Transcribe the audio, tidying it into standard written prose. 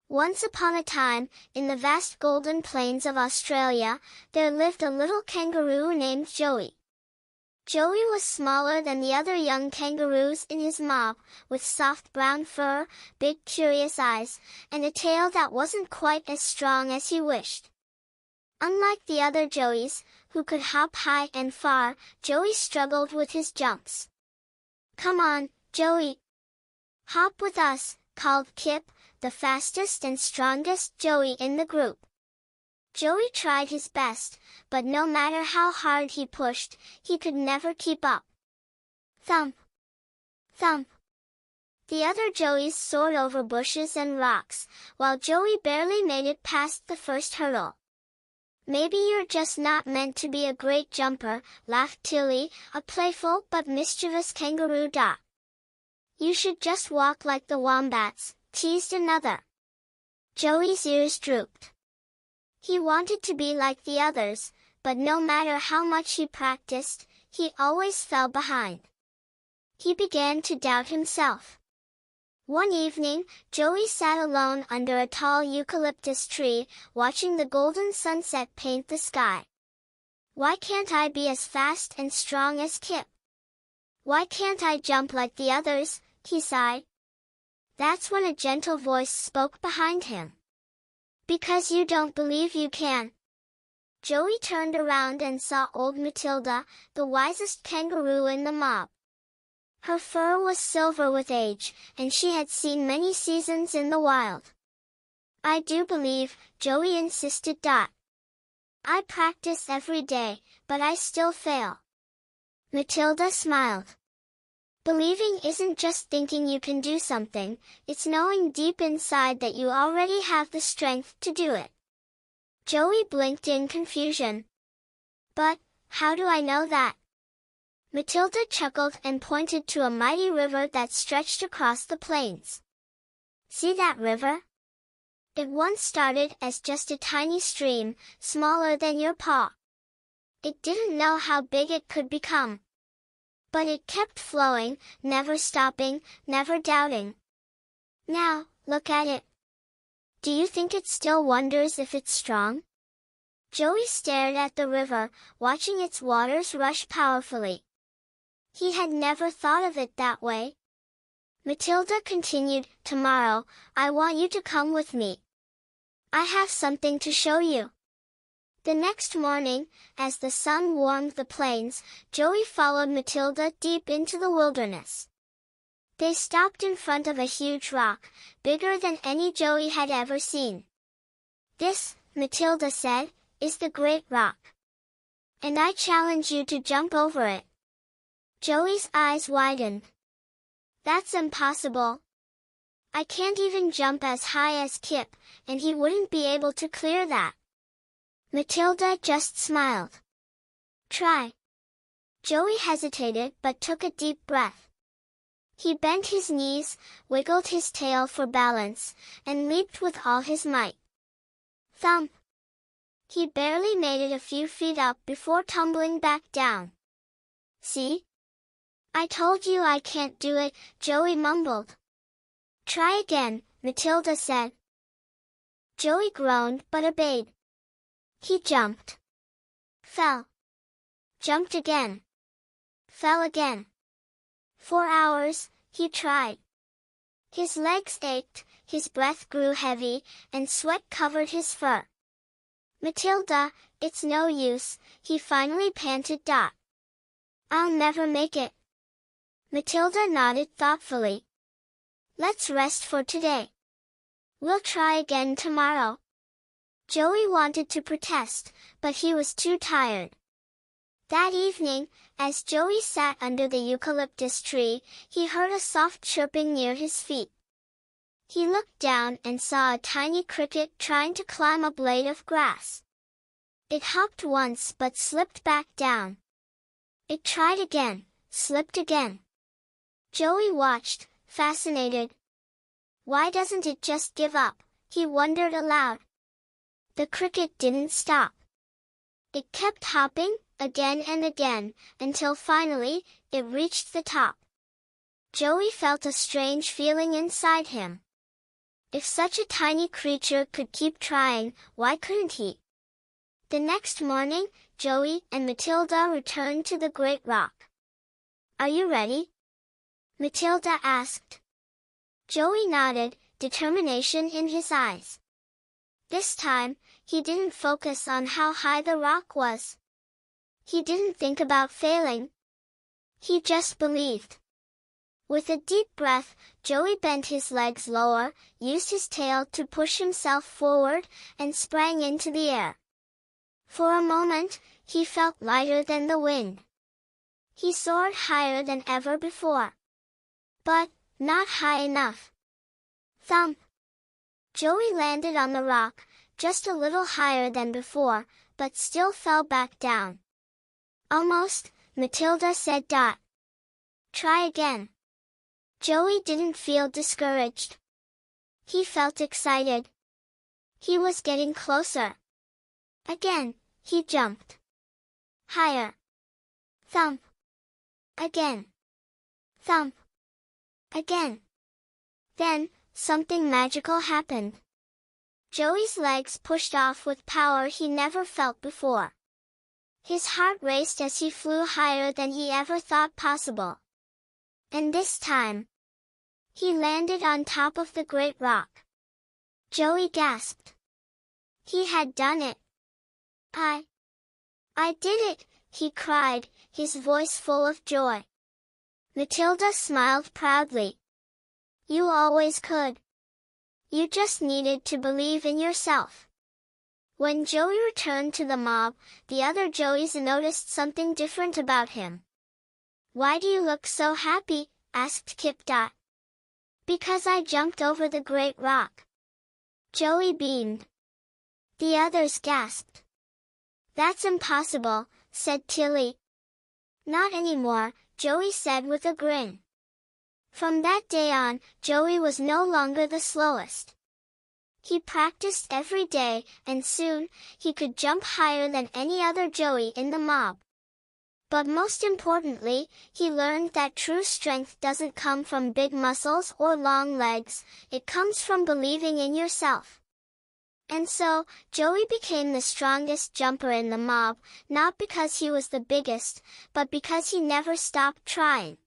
Once upon a time, in the vast golden plains of Australia, there lived a little kangaroo named Joey. Joey was smaller than the other young kangaroos in his mob, with soft brown fur, big curious eyes, and a tail that wasn't quite as strong as he wished. Unlike the other Joeys, who could hop high and far, Joey struggled with his jumps. "Come on, Joey. Hop with us," called Kip, the fastest and strongest Joey in the group. Joey tried his best, but no matter how hard he pushed, he could never keep up. Thump! Thump! The other Joeys soared over bushes and rocks, while Joey barely made it past the first hurdle. "Maybe you're just not meant to be a great jumper," laughed Tilly, a playful but mischievous kangaroo dot. "You should just walk like the wombats," teased another. Joey's ears drooped. He wanted to be like the others, but no matter how much he practiced, he always fell behind. He began to doubt himself. One evening, Joey sat alone under a tall eucalyptus tree, watching the golden sunset paint the sky. "Why can't I be as fast and strong as Kip? Why can't I jump like the others?" he sighed. That's when a gentle voice spoke behind him. "Because you don't believe you can." Joey turned around and saw old Matilda, the wisest kangaroo in the mob. Her fur was silver with age, and she had seen many seasons in the wild. "I do believe," Joey insisted. "I practice every day, but I still fail." Matilda smiled. "Believing isn't just thinking you can do something, it's knowing deep inside that you already have the strength to do it." Joey blinked in confusion. "But, how do I know that?" Matilda chuckled and pointed to a mighty river that stretched across the plains. "See that river? It once started as just a tiny stream, smaller than your paw. It didn't know how big it could become. But it kept flowing, never stopping, never doubting. Now, look at it. Do you think it still wonders if it's strong?" Joey stared at the river, watching its waters rush powerfully. He had never thought of it that way. Matilda continued, "Tomorrow, I want you to come with me. I have something to show you." The next morning, as the sun warmed the plains, Joey followed Matilda deep into the wilderness. They stopped in front of a huge rock, bigger than any Joey had ever seen. "This," Matilda said, "is the Great Rock. And I challenge you to jump over it." Joey's eyes widened. "That's impossible. I can't even jump as high as Kip, and he wouldn't be able to clear that." Matilda just smiled. "Try." Joey hesitated but took a deep breath. He bent his knees, wiggled his tail for balance, and leaped with all his might. Thump! He barely made it a few feet up before tumbling back down. "See? I told you I can't do it," Joey mumbled. "Try again," Matilda said. Joey groaned but obeyed. He jumped. Fell. Jumped again. Fell again. For hours, he tried. His legs ached, his breath grew heavy, and sweat covered his fur. "Matilda, it's no use," he finally panted. "I'll never make it." Matilda nodded thoughtfully. "Let's rest for today. We'll try again tomorrow." Joey wanted to protest, but he was too tired. That evening, as Joey sat under the eucalyptus tree, he heard a soft chirping near his feet. He looked down and saw a tiny cricket trying to climb a blade of grass. It hopped once but slipped back down. It tried again, slipped again. Joey watched, fascinated. Why doesn't it just give up? He wondered aloud. The cricket didn't stop. It kept hopping, again and again, until finally, it reached the top. Joey felt a strange feeling inside him. If such a tiny creature could keep trying, why couldn't he? The next morning, Joey and Matilda returned to the great rock. "Are you ready?" Matilda asked. Joey nodded, determination in his eyes. This time, he didn't focus on how high the rock was. He didn't think about failing. He just believed. With a deep breath, Joey bent his legs lower, used his tail to push himself forward, and sprang into the air. For a moment, he felt lighter than the wind. He soared higher than ever before. But, not high enough. Thump! Joey landed on the rock, just a little higher than before, but still fell back down. "Almost," Matilda said. "Try again." Joey didn't feel discouraged. He felt excited. He was getting closer. Again, he jumped. Higher. Thump. Again. Thump. Again. Then, something magical happened. Joey's legs pushed off with power he never felt before. His heart raced as he flew higher than he ever thought possible. And this time, he landed on top of the great rock. Joey gasped. He had done it. I did it, he cried, his voice full of joy. Matilda smiled proudly. "You always could. You just needed to believe in yourself." When Joey returned to the mob, the other Joeys noticed something different about him. "Why do you look so happy?" asked Kip. "Because I jumped over the great rock." Joey beamed. The others gasped. "That's impossible," said Tilly. "Not anymore," Joey said with a grin. From that day on, Joey was no longer the slowest. He practiced every day, and soon, he could jump higher than any other Joey in the mob. But most importantly, he learned that true strength doesn't come from big muscles or long legs, it comes from believing in yourself. And so, Joey became the strongest jumper in the mob, not because he was the biggest, but because he never stopped trying.